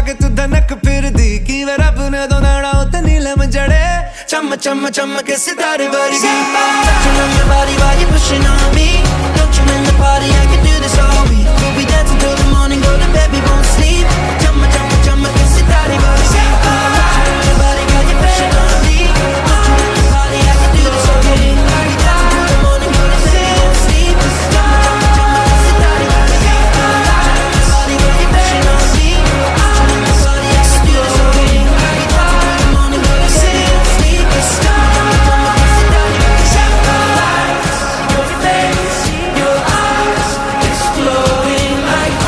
के तू धनक फिर दी की वे रब ने दो नाड़ा उते नीलम जड़े चम चम चम के सितारे वर्गी चुनम बारी